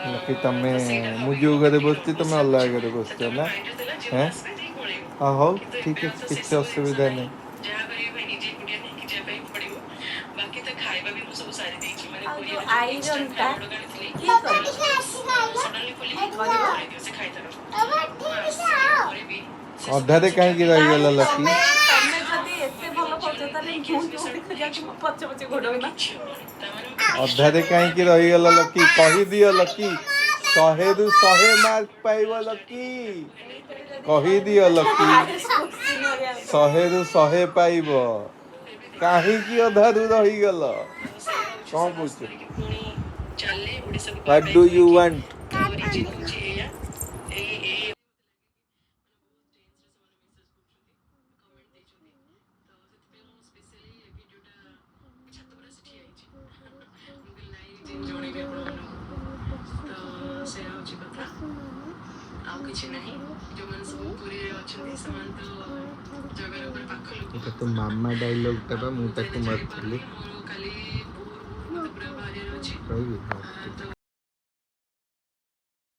lucky तमे मु जो घरे बसती तुम अलग घरे बसते ना हैं हाँ हो ठीक है किसी असुविधा नहीं आयरन टा किए करबो अधारे कहीं रहीगला लकी तमे जदी एते भलो करछ ताले मु जो देखो जाके पछे पछे घोडौना अधारे कहीं रहीगला लकी कही दियो लकी 100 रु 100 मार्क पाइब लकी कही दियो लकी 100 रु 100 पाइब कहीं अधारू रहीगल कौन पूछ व्हाट डू यू वांट तो मामा डायलॉग टा मुझे मार्ली